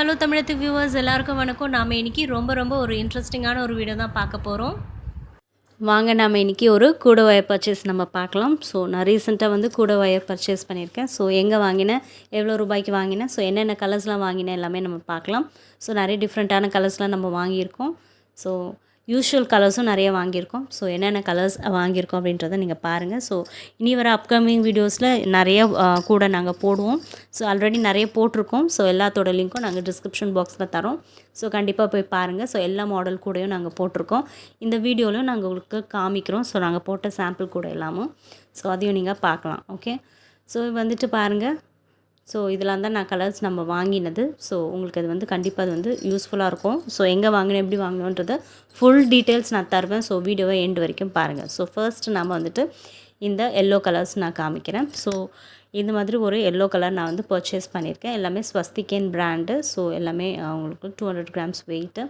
Hello தமிழத்துக்கு viewers எல்லாருக்கும் வணக்கம். நாம் இன்றைக்கி ரொம்ப ஒரு இன்ட்ரெஸ்டிங்கான ஒரு வீடியோ தான் பார்க்க போகிறோம். வாங்க நாம் இன்றைக்கி ஒரு கூட ஒயர் பர்ச்சேஸ் நம்ம பார்க்கலாம். ஸோ நான் ரீசெண்டாக வந்து கூட ஒயர் பர்ச்சேஸ் பண்ணியிருக்கேன். ஸோ எங்கே வாங்கினேன், எவ்வளோ ரூபாய்க்கு வாங்கினேன், ஸோ என்னென்ன கலர்ஸ்லாம் வாங்கினேன் எல்லாமே நம்ம பார்க்கலாம். ஸோ நிறைய டிஃப்ரெண்ட்டான கலர்ஸ்லாம் நம்ம வாங்கியிருக்கோம். ஸோ யூஷுவல் கலர்ஸும் நிறைய வாங்கியிருக்கோம். ஸோ என்னென்ன கலர்ஸ் வாங்கியிருக்கோம் அப்படின்றத நீங்கள் பாருங்கள். ஸோ இனி வர அப்கமிங் வீடியோஸில் நிறைய கூட நாங்கள் போடுவோம். ஸோ ஆல்ரெடி நிறைய போட்டிருக்கோம். ஸோ எல்லாத்தோட லிங்க்கும் நாங்கள் டிஸ்கிரிப்ஷன் பாக்ஸில் தரோம். ஸோ கண்டிப்பாக போய் பாருங்கள். ஸோ எல்லா மாடல் கூடயும் நாங்கள் போட்டிருக்கோம். இந்த வீடியோலையும் நாங்கள் உங்களுக்கு காமிக்கிறோம். ஸோ நாங்கள் போட்ட சாம்பிள் கூட எல்லாமும். ஸோ அதையும் நீங்கள் பார்க்கலாம். ஓகே, ஸோ வந்துட்டு பாருங்கள். ஸோ இதெல்லாம் தான் நான் கலர்ஸ் நம்ம வாங்கினது. ஸோ உங்களுக்கு அது வந்து கண்டிப்பாக அது வந்து யூஸ்ஃபுல்லாக இருக்கும். ஸோ எங்கே வாங்கினேன், எப்படி வாங்கினோன்றதை ஃபுல் டீட்டெயில்ஸ் நான் தருவேன். ஸோ வீடியோவை எண்டு வரைக்கும் பாருங்கள். ஸோ ஃபர்ஸ்ட்டு நம்ம வந்துட்டு இந்த எல்லோ கலர்ஸ் நான் காமிக்கிறேன். ஸோ இந்த மாதிரி ஒரு எல்லோ கலர் நான் வந்து பர்ச்சேஸ் பண்ணியிருக்கேன். எல்லாமே ஸ்வஸ்திகேன் பிராண்டு. ஸோ எல்லாமே அவங்களுக்கு 200 கிராம்ஸ் வெயிட்டு.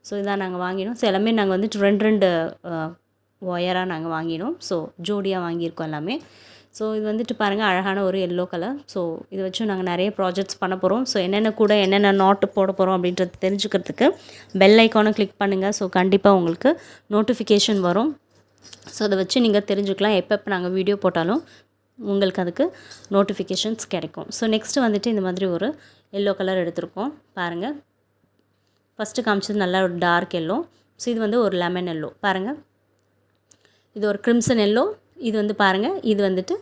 ஸோ இதான் நாங்கள் வாங்கினோம். ஸோ எல்லாமே நாங்கள் வந்துட்டு ரெண்டு ஒயராக நாங்கள் வாங்கினோம். ஸோ ஜோடியாக வாங்கியிருக்கோம் எல்லாமே. ஸோ இது வந்துட்டு பாருங்கள், அழகான ஒரு எல்லோ கலர். ஸோ இதை வச்சு நாங்கள் நிறைய ப்ராஜெக்ட்ஸ் பண்ண போகிறோம். ஸோ என்னென்ன கூட என்னென்ன நாட்டு போட போகிறோம் அப்படின்றது தெரிஞ்சுக்கிறதுக்கு பெல் ஐக்கானை கிளிக் பண்ணுங்கள். ஸோ கண்டிப்பாக உங்களுக்கு நோட்டிஃபிகேஷன் வரும். ஸோ அதை வச்சு நீங்கள் தெரிஞ்சுக்கலாம். எப்போ நாங்கள் வீடியோ போட்டாலும் உங்களுக்கு அதுக்கு நோட்டிஃபிகேஷன்ஸ் கிடைக்கும். ஸோ நெக்ஸ்ட்டு வந்துட்டு இந்த மாதிரி ஒரு எல்லோ கலர் எடுத்திருக்கோம். பாருங்கள், ஃபஸ்ட்டு காமிச்சது நல்லா ஒரு டார்க் எல்லோ. ஸோ இது வந்து ஒரு லெமன் எல்லோ. பாருங்கள், இது ஒரு க்ரிம்சன் எல்லோ. இது வந்து பாருங்கள், இது வந்துட்டு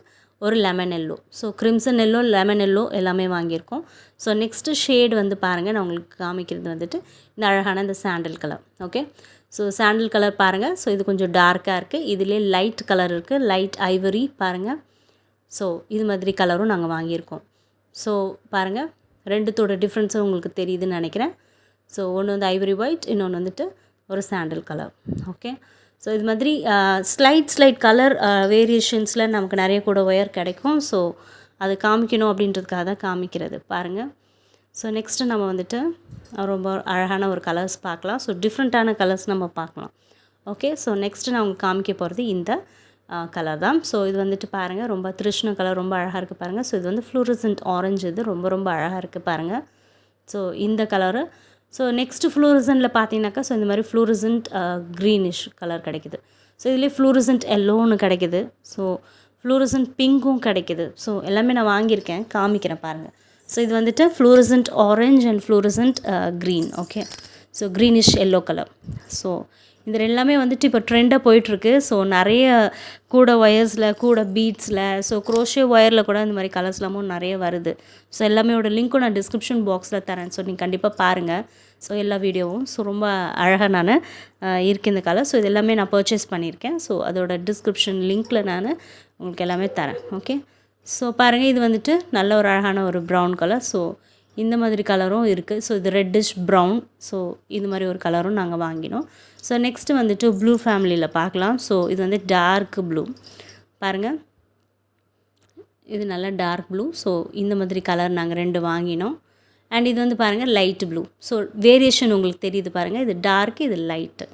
ஒரு lemon yellow. So crimson yellow, lemon yellow எல்லாமே வாங்கியிருக்கோம். ஸோ நெக்ஸ்ட்டு ஷேட் வந்து பாருங்கள், நான் உங்களுக்கு காமிக்கிறது வந்துட்டு இந்த அழகான இந்த சாண்டில் கலர். ஓகே, ஸோ சாண்டில் கலர் பாருங்கள். ஸோ இது கொஞ்சம் டார்க்காக இருக்குது. இதிலே லைட் கலர் இருக்குது, லைட் ஐவரி பாருங்கள். ஸோ இது மாதிரி கலரும் நாங்கள் வாங்கியிருக்கோம். ஸோ பாருங்கள், ரெண்டுத்தோட டிஃப்ரென்ஸும் உங்களுக்கு தெரியுதுன்னு நினைக்கிறேன். ஸோ ஒன்று வந்து ஐவரி ஒயிட், இன்னொன்று வந்துட்டு ஒரு சாண்டில் கலர். ஓகே, ஸோ இது மாதிரி ஸ்லைட் கலர் வேரியேஷன்ஸில் நமக்கு நிறைய கூட ஒயர் கிடைக்கும். ஸோ அது காமிக்கணும் அப்படின்றதுக்காக தான் காமிக்கிறது. பாருங்கள், ஸோ நெக்ஸ்ட்டு நம்ம வந்துட்டு ரொம்ப அழகான ஒரு கலர்ஸ் பார்க்கலாம். ஸோ டிஃப்ரெண்ட்டான கலர்ஸ் நம்ம பார்க்கலாம். ஓகே, ஸோ நெக்ஸ்ட்டு நான் உங்களுக்கு காமிக்க போகிறது இந்த கலர் தான். ஸோ இது வந்துட்டு பாருங்கள், ரொம்ப திருஷ்ண கலர், ரொம்ப அழகாக இருக்குது பாருங்கள். ஸோ இது வந்து ஃப்ளூரசன்ட் ஆரஞ்சு, இது ரொம்ப அழகாக இருக்குது பாருங்கள். ஸோ இந்த கலரு. ஸோ நெக்ஸ்ட்டு ஃப்ளூரசன்ட்டில் பார்த்தீங்கன்னாக்கா, ஸோ இந்த மாதிரி ஃப்ளூரசன்ட் க்ரீனிஷ் கலர் கிடைக்குது. ஸோ இதுலேயே ஃப்ளூரசன்ட் எல்லோன்னு கிடைக்குது. ஸோ ஃப்ளூரசன்ட் பிங்க்கும் கிடைக்குது. ஸோ எல்லாமே நான் வாங்கியிருக்கேன், காமிக்கிறேன் பாருங்கள். ஸோ இது வந்துட்டு fluorescent orange and fluorescent green. Okay, so greenish yellow colour. So இது எல்லாமே வந்துட்டு இப்போ ட்ரெண்டாக போயிட்டுருக்கு. ஸோ நிறைய கூட ஒயர்ஸில், கூட பீட்ஸில், ஸோ க்ரோஷே ஒயரில் கூட இந்த மாதிரி கலர்ஸ்லாமும் நிறைய வருது. ஸோ எல்லாமேயோட லிங்க்கும் நான் டிஸ்கிரிப்ஷன் பாக்ஸில் தரேன். ஸோ நீங்கள் கண்டிப்பாக பாருங்கள். ஸோ எல்லா வீடியோவும் ஸோ ரொம்ப அழகாக நான் இருக்குது இந்த கலர். ஸோ இது எல்லாமே நான் பர்ச்சேஸ் பண்ணியிருக்கேன். ஸோ அதோட டிஸ்கிரிப்ஷன் லிங்க்கில் நான் உங்களுக்கு எல்லாமே தரேன். ஓகே, ஸோ பாருங்கள், இது வந்துட்டு நல்ல ஒரு அழகான ஒரு ப்ரௌன் கலர். ஸோ இந்த மாதிரி கலரும் இருக்குது. ஸோ இது ரெட்டிஷ் ப்ரௌன். ஸோ இது மாதிரி ஒரு கலரும் நாங்கள் வாங்கினோம். ஸோ நெக்ஸ்ட்டு வந்துட்டு ப்ளூ ஃபேமிலியில் பார்க்கலாம். ஸோ இது வந்து டார்க் ப்ளூ பாருங்கள், இது நல்லா டார்க் ப்ளூ. ஸோ இந்த மாதிரி கலர் நாங்கள் 2 வாங்கினோம். அண்ட் இது வந்து பாருங்கள் லைட் ப்ளூ. ஸோ வேரியேஷன் உங்களுக்கு தெரியுது பாருங்கள், இது டார்க்கு, இது லைட்டு.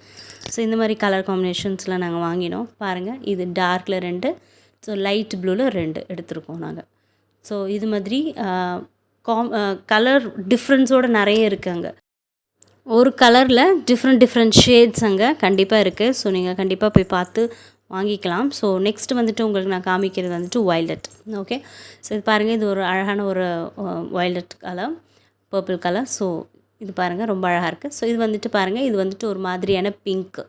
ஸோ இந்த மாதிரி கலர் காம்பினேஷன்ஸ்லாம் நாங்கள் வாங்கினோம். பாருங்கள், இது டார்க்கில் 2, ஸோ லைட் ப்ளூவில் 2 எடுத்திருக்கோம் நாங்கள். ஸோ இது மாதிரி கலர் டிஃப்ரென்ஸோடு நிறைய இருக்குது. அங்கே ஒரு கலரில் டிஃப்ரெண்ட் ஷேட்ஸ் அங்கே கண்டிப்பாக இருக்குது. ஸோ நீங்கள் கண்டிப்பாக போய் பார்த்து வாங்கிக்கலாம். ஸோ நெக்ஸ்ட்டு வந்துட்டு உங்களுக்கு நான் காமிக்கிறது வந்துட்டு வைலட். ஓகே, ஸோ இது பாருங்கள், இது ஒரு அழகான ஒரு violet colour, purple colour. So இது பாருங்கள், ரொம்ப அழகாக இருக்குது. ஸோ இது வந்துட்டு பாருங்கள், இது வந்துட்டு ஒரு மாதிரியான பிங்க்,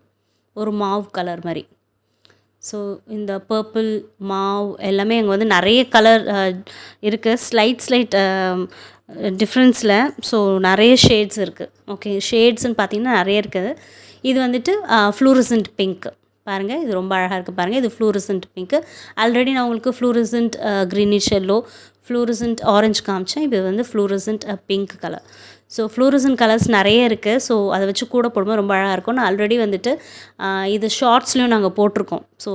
ஒரு மாவ் கலர் மாதிரி. ஸோ இந்த பர்பிள், மாவ் எல்லாமே அங்கே வந்து நிறைய கலர் இருக்குது. ஸ்லைட் டிஃப்ரென்ஸில். ஸோ நிறைய ஷேட்ஸ் இருக்குது. ஓகே, ஷேட்ஸ்ன்னு பார்த்தீங்கன்னா நிறைய இருக்குது. இது வந்துட்டு ஃப்ளூரசன்ட் பிங்க் பாருங்கள், இது ரொம்ப அழகாக இருக்குது பாருங்கள். இது ஃப்ளூரசன்ட் பிங்க்கு. ஆல்ரெடி நான் உங்களுக்கு fluorescent greenish yellow, fluorescent orange காமிச்சேன். இது வந்து fluorescent pink colour. So fluorescent colours நிறைய இருக்குது. ஸோ அதை வச்சு கூட போடும்போது ரொம்ப அழகாக இருக்கும். நான் ஆல்ரெடி வந்துட்டு இது ஷார்ட்ஸ்லேயும் நாங்கள் போட்டிருக்கோம். ஸோ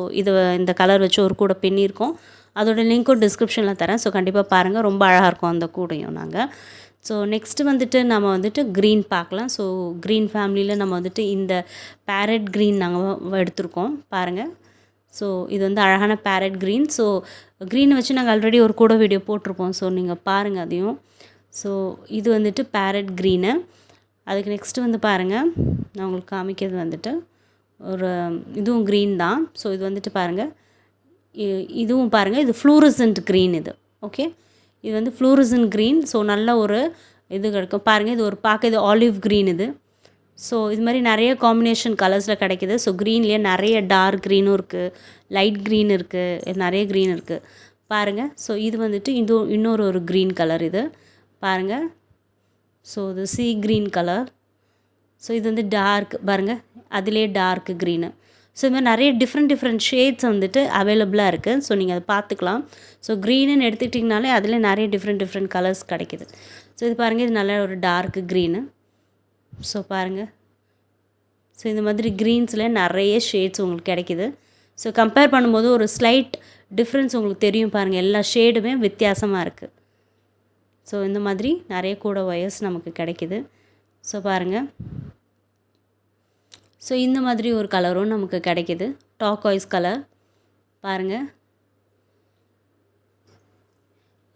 இந்த கலர் வச்சு ஒரு கூட பின்னியிருக்கோம். அதோட லிங்க்கும் டிஸ்கிரிப்ஷனில் தரேன். ஸோ கண்டிப்பாக பாருங்கள், ரொம்ப அழகாக இருக்கும் அந்த கூடையும் நாங்கள். ஸோ நெக்ஸ்ட்டு வந்துட்டு நம்ம வந்துட்டு க்ரீன் பார்க்கலாம். ஸோ க்ரீன் ஃபேமிலியில் நம்ம வந்துட்டு இந்த பேரட் க்ரீன் நாங்கள் எடுத்திருக்கோம் பாருங்கள். ஸோ இது வந்து அழகான பேரட் க்ரீன். ஸோ க்ரீனை வச்சு நாங்கள் ஆல்ரெடி ஒரு கூட வீடியோ போட்டிருப்போம். ஸோ நீங்கள் பாருங்கள் அதையும். ஸோ இது வந்துட்டு பேரட் க்ரீனு. அதுக்கு நெக்ஸ்ட்டு வந்து பாருங்கள், நான் உங்களுக்கு காமிக்கிறது வந்துட்டு ஒரு இதுவும் க்ரீன் தான். ஸோ இது வந்துட்டு பாருங்கள், இதுவும் பாருங்கள், இது ஃப்ளூரசன்ட் க்ரீன் இது. ஓகே, இது வந்து ஃப்ளூரசன்ட் க்ரீன். ஸோ நல்ல ஒரு இது கிடைக்கும் பாருங்கள். இது ஒரு பார்க்க இது ஆலிவ் க்ரீன் இது. ஸோ இது மாதிரி நிறைய காம்பினேஷன் கலர்ஸில் கிடைக்கிது. ஸோ க்ரீன்லேயே நிறைய டார்க் க்ரீனும் இருக்குது, லைட் க்ரீன் இருக்குது, நிறைய க்ரீன் இருக்குது பாருங்கள். ஸோ இது வந்துட்டு இன்னொரு க்ரீன் கலர் இது பாருங்கள். ஸோ இது சீ க்ரீன் கலர். ஸோ இது வந்து டார்க் பாருங்கள், அதிலே டார்க் க்ரீனு. ஸோ இது மாதிரி நிறைய டிஃப்ரெண்ட் ஷேட்ஸ் வந்துட்டு அவைலபிளாக இருக்குது. ஸோ நீங்கள் அதை பார்த்துக்கலாம். ஸோ க்ரீனுன்னு எடுத்துக்கிட்டிங்கனாலே அதில் நிறைய டிஃப்ரெண்ட் கலர்ஸ் கிடைக்கிது. ஸோ இது பாருங்கள், இது நல்ல ஒரு டார்க் க்ரீனு. ஸோ பாருங்கள், ஸோ இந்த மாதிரி க்ரீன்ஸில் நிறைய ஷேட்ஸ் உங்களுக்கு கிடைக்கிது. ஸோ கம்பேர் பண்ணும்போது ஒரு ஸ்லைட் டிஃப்ரென்ஸ் உங்களுக்கு தெரியும் பாருங்கள், எல்லா ஷேடுமே வித்தியாசமாக இருக்குது. ஸோ இந்த மாதிரி நிறைய கூட ஒயர்ஸ் நமக்கு கிடைக்கிது. ஸோ பாருங்கள், ஸோ இந்த மாதிரி ஒரு கலரும் நமக்கு கிடைக்கிது, டாக்காய்ஸ் கலர் பாருங்கள்.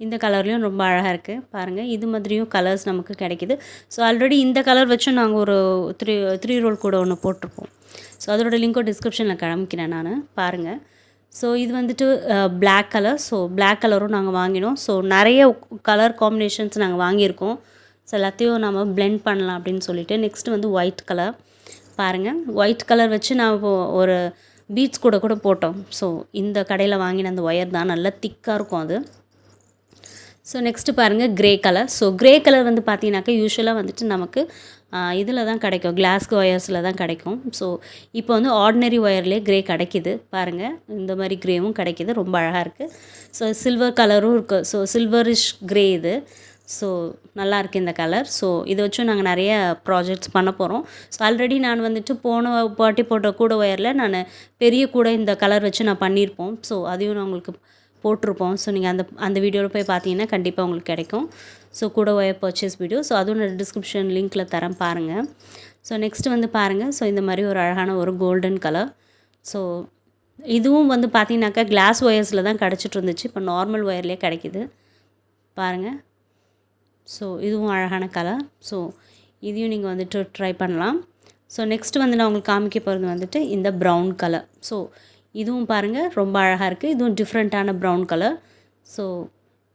இந்த கலர்லேயும் ரொம்ப அழகாக இருக்குது பாருங்கள். இது மாதிரியும் கலர்ஸ் நமக்கு கிடைக்கிது. ஸோ ஆல்ரெடி இந்த கலர் வச்சும் நாங்கள் ஒரு த்ரீ ரோல் கூட ஒன்று போட்டிருப்போம். ஸோ அதோட லிங்க்கும் டிஸ்கிரிப்ஷனில் காமிக்கிறேன் நான் பாருங்கள். ஸோ இது வந்துட்டு பிளாக் கலர். ஸோ பிளாக் கலரும் நாங்கள் வாங்கினோம். ஸோ நிறைய கலர் காம்பினேஷன்ஸ் நாங்கள் வாங்கியிருக்கோம். ஸோ எல்லாத்தையும் நம்ம பிளெண்ட் பண்ணலாம் அப்படின்னு சொல்லிட்டு. நெக்ஸ்ட்டு வந்து ஒயிட் கலர் பாருங்கள். ஒயிட் கலர் வச்சு நான் ஒரு பீட்ஸ் கூட போட்டோம். ஸோ இந்த கடையில் வாங்கின அந்த ஒயர் தான், நல்லா திக்காக இருக்கும் அது. ஸோ நெக்ஸ்ட்டு பாருங்கள், grey colour. So grey colour வந்து பார்த்தீங்கன்னாக்கா யூஸ்வலாக வந்துட்டு நமக்கு இதில் தான் கிடைக்கும், கிளாஸ் ஒயர்ஸில் தான் கிடைக்கும். ஸோ இப்போ வந்து ஆர்டினரி ஒயர்லேயே க்ரே கிடைக்கிது பாருங்கள். இந்த மாதிரி க்ரேவும் கிடைக்கிது, ரொம்ப அழகாக இருக்குது. ஸோ சில்வர் கலரும் இருக்குது. ஸோ சில்வரிஷ் க்ரே இது. ஸோ நல்லாயிருக்கு இந்த கலர். ஸோ இதை வச்சும் நாங்கள் நிறைய ப்ராஜெக்ட்ஸ் பண்ண போகிறோம். ஸோ ஆல்ரெடி நான் வந்துட்டு போன பாட்டி போட்ட கூட ஒயரில் நான் பெரிய கூட இந்த கலர் வச்சு நான் பண்ணியிருப்போம். ஸோ அதையும் நான் உங்களுக்கு போட்டிருப்போம். ஸோ நீங்கள் அந்த வீடியோவில் போய் பார்த்தீங்கன்னா கண்டிப்பாக உங்களுக்கு கிடைக்கும். ஸோ கூட ஒயர் பர்ச்சேஸ் வீடியோ. ஸோ அதுவும் நான் டிஸ்கிரிப்ஷன் லிங்க்கில் தரேன் பாருங்கள். ஸோ நெக்ஸ்ட்டு வந்து பாருங்கள், ஸோ இந்த மாதிரி ஒரு அழகான ஒரு கோல்டன் கலர். ஸோ இதுவும் வந்து பார்த்தீங்கன்னாக்கா கிளாஸ் ஒயர்ஸில் தான் கிடச்சிட்டு இருந்துச்சு, இப்போ நார்மல் ஒயர்லேயே கிடைக்கிது பாருங்கள். ஸோ இதுவும் அழகான கலர். ஸோ இதையும் நீங்கள் வந்துட்டு ட்ரை பண்ணலாம். ஸோ நெக்ஸ்ட்டு வந்து நான் உங்களுக்கு காமிக்க போகிறது வந்துட்டு இந்த ப்ரௌன் கலர். ஸோ இதுவும் பாருங்கள், ரொம்ப அழகாக இருக்குது. இதுவும் டிஃப்ரெண்ட்டான ப்ரௌன் கலர். ஸோ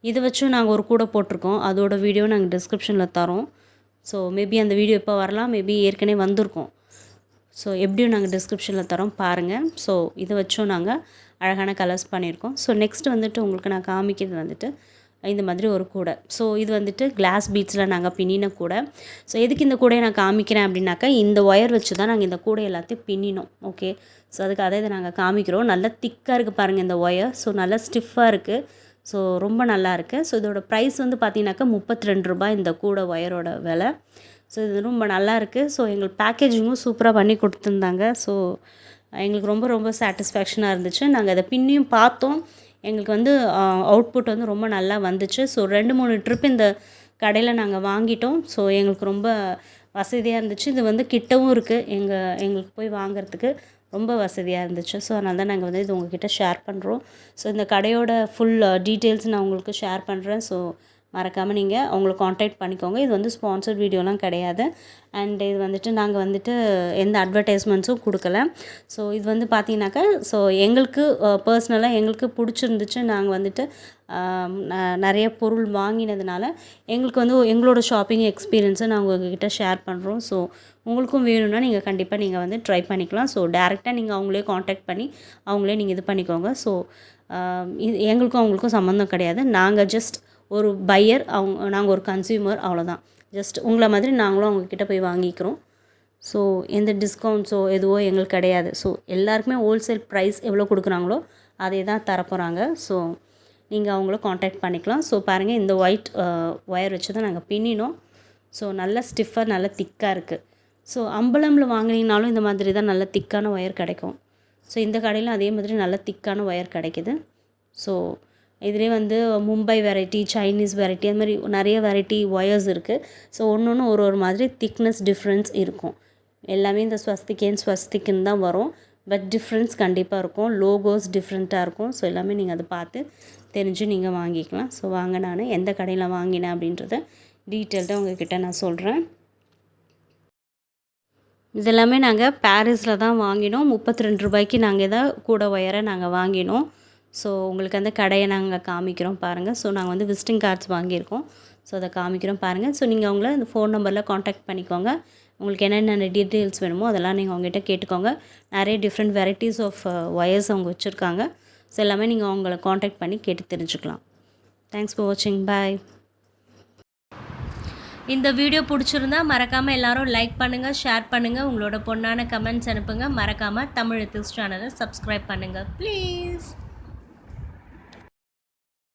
இதை வச்சும் நாங்கள் ஒரு கூட போட்டிருக்கோம், அதோட வீடியோ நாங்கள் டிஸ்கிரிப்ஷனில் தரோம். ஸோ மேபி அந்த வீடியோ இப்போ வரலாம், மேபி ஏற்கனவே வந்திருக்கோம். ஸோ எப்படியும் நாங்கள் டிஸ்கிரிப்ஷனில் தரோம் பாருங்கள். ஸோ இதை வச்சும் நாங்கள் அழகான கலர்ஸ் பண்ணியிருக்கோம். ஸோ நெக்ஸ்ட்டு வந்துட்டு உங்களுக்கு நான் காமிக்கிறது வந்துட்டு இந்த மாதிரி ஒரு கூடை. ஸோ இது வந்துட்டு கிளாஸ் பீட்ஸில் நாங்கள் பின்னின கூடை. ஸோ எதுக்கு இந்த கூடையை நான் காமிக்கிறேன் அப்படின்னாக்கா, இந்த ஒயர் வச்சு தான் நாங்கள் இந்த கூடை எல்லாத்தையும் பின்னினோம். ஓகே, ஸோ அதுக்காக இதை நாங்கள் காமிக்கிறோம். நல்லா திக்காக இருக்குது பாருங்கள் இந்த ஒயர். ஸோ நல்லா ஸ்டிஃபாக இருக்குது. ஸோ ரொம்ப நல்லா இருக்குது. ஸோ இதோட ப்ரைஸ் வந்து பார்த்தீங்கன்னாக்கா 32 ரூபாய் இந்த கூடை ஒயரோட விலை. ஸோ இது ரொம்ப நல்லா இருக்குது. ஸோ எங்களுக்கு பேக்கேஜிங்கும் சூப்பராக பண்ணி கொடுத்துருந்தாங்க. ஸோ எங்களுக்கு ரொம்ப சாட்டிஸ்ஃபேக்ஷனாக இருந்துச்சு. நாங்கள் அதை பின்னியும் பார்த்தோம், எங்களுக்கு வந்து அவுட்புட் வந்து ரொம்ப நல்லா வந்துச்சு. ஸோ 2-3 ட்ரிப் இந்த கடையில் நாங்கள் வாங்கிட்டோம். ஸோ எங்களுக்கு ரொம்ப வசதியாக இருந்துச்சு. இது வந்து கிட்டவும் இருக்குது, எங்களுக்கு போய் வாங்கிறதுக்கு ரொம்ப வசதியாக இருந்துச்சு. ஸோ அதனால தான் நாங்கள் வந்து இது உங்கள்கிட்ட ஷேர் பண்ணுறோம். ஸோ இந்த கடையோட ஃபுல் டீட்டெயில்ஸ் நான் உங்களுக்கு ஷேர் பண்ணுறேன். ஸோ மறக்காமல் நீங்கள் அவங்கள காண்டாக்ட் பண்ணிக்கோங்க. இது வந்து ஸ்பான்சர்ட் வீடியோலாம் கிடையாது. அண்ட் இது வந்துட்டு நாங்கள் வந்துட்டு எந்த அட்வர்டைஸ்மெண்ட்ஸும் கொடுக்கல. ஸோ இது வந்து பார்த்தீங்கன்னாக்கா, ஸோ எங்களுக்கு பர்சனலாக எங்களுக்கு பிடிச்சிருந்துச்சு. நாங்கள் வந்துட்டு நிறைய பொருள் வாங்கினதுனால எங்களுக்கு வந்து எங்களோட ஷாப்பிங் எக்ஸ்பீரியன்ஸை நாங்கள் உங்கள்கிட்ட ஷேர் பண்ணுறோம். ஸோ உங்களுக்கும் வேணும்னா நீங்கள் கண்டிப்பாக நீங்கள் வந்து ட்ரை பண்ணிக்கலாம். ஸோ டேரெக்டாக நீங்கள் அவங்களே காண்டாக்ட் பண்ணி அவங்களே நீங்கள் இது பண்ணிக்கோங்க. ஸோ இது எங்களுக்கும் அவங்களுக்கும் சம்மந்தம் கிடையாது. நாங்கள் ஜஸ்ட் ஒரு பையர், நாங்கள் ஒரு கன்சியூமர், அவ்வளோதான். ஜஸ்ட் உங்களை மாதிரி நாங்களும் அவங்கக்கிட்ட போய் வாங்கிக்கிறோம். ஸோ எந்த டிஸ்கவுண்ட்ஸோ எதுவோ எங்களுக்கு கிடையாது. ஸோ எல்லாருக்குமே ஹோல்சேல் ப்ரைஸ் எவ்வளோ கொடுக்குறாங்களோ அதே தான் தரப்போகிறாங்க. ஸோ நீங்கள் அவங்கள காண்டாக்ட் பண்ணிக்கலாம். ஸோ பாருங்கள், இந்த ஒயிட் ஒயர் வச்சு தான் நாங்கள் பின்னினோம். ஸோ நல்லா ஸ்டிஃபாக நல்லா திக்காக இருக்குது. ஸோ அம்பலமில் வாங்கினீங்கனாலும் இந்த மாதிரி தான் நல்ல திக்கான ஒயர் கிடைக்கும். ஸோ இந்த கடையில் அதே மாதிரி நல்ல திக்கான ஒயர் கிடைக்கிது. ஸோ இதிலே வந்து மும்பை வெரைட்டி, சைனீஸ் வெரைட்டி, அது மாதிரி நிறைய வெரைட்டி ஒயர்ஸ் இருக்குது. ஸோ ஒன்று ஒரு மாதிரி திக்னஸ் டிஃப்ரென்ஸ் இருக்கும். எல்லாமே இந்த ஸ்வஸ்திக்குன்னு தான் வரும். பட் டிஃப்ரென்ஸ் கண்டிப்பாக இருக்கும். லோகோஸ் டிஃப்ரெண்ட்டாக இருக்கும். ஸோ எல்லாமே நீங்கள் அதை பார்த்து தெரிஞ்சு நீங்கள் வாங்கிக்கலாம். ஸோ வாங்க, நான் எந்த கடையில் வாங்கினேன் அப்படின்றத டீட்டெயில்டாக உங்கள்கிட்ட நான் சொல்கிறேன். இதெல்லாமே நாங்கள் பாரிஸில் தான் வாங்கினோம். 32 ரூபாய்க்கு நாங்கள் இதை கூட ஒயரை நாங்கள் வாங்கினோம். ஸோ உங்களுக்கு அந்த கடையை நாங்கள் காமிக்கிறோம் பாருங்கள். ஸோ நாங்கள் வந்து விசிட்டிங் கார்ட்ஸ் வாங்கியிருக்கோம். ஸோ அதை காமிக்கிறோம் பாருங்கள். ஸோ நீங்கள் அவங்கள இந்த ஃபோன் நம்பரில் காண்டாக்ட் பண்ணிக்கோங்க. உங்களுக்கு என்னென்ன டீட்டெயில்ஸ் வேணுமோ அதெல்லாம் நீங்கள் அவங்ககிட்ட கேட்டுக்கோங்க. நிறைய டிஃப்ரெண்ட் வெரைட்டிஸ் ஆஃப் ஒயர்ஸ் அவங்க வச்சுருக்காங்க. ஸோ எல்லாமே நீங்கள் அவங்கள காண்டாக்ட் பண்ணி கேட்டு தெரிஞ்சுக்கலாம். தேங்க்ஸ் ஃபார் வாட்சிங். பாய். இந்த வீடியோ பிடிச்சிருந்தா மறக்காமல் எல்லோரும் லைக் பண்ணுங்கள், ஷேர் பண்ணுங்கள், உங்களோட பொண்ணான கமெண்ட்ஸ் அனுப்புங்க. மறக்காமல் தமிழ் எத்திக்ஸ் சேனலை சப்ஸ்கிரைப் பண்ணுங்கள் ப்ளீஸ்.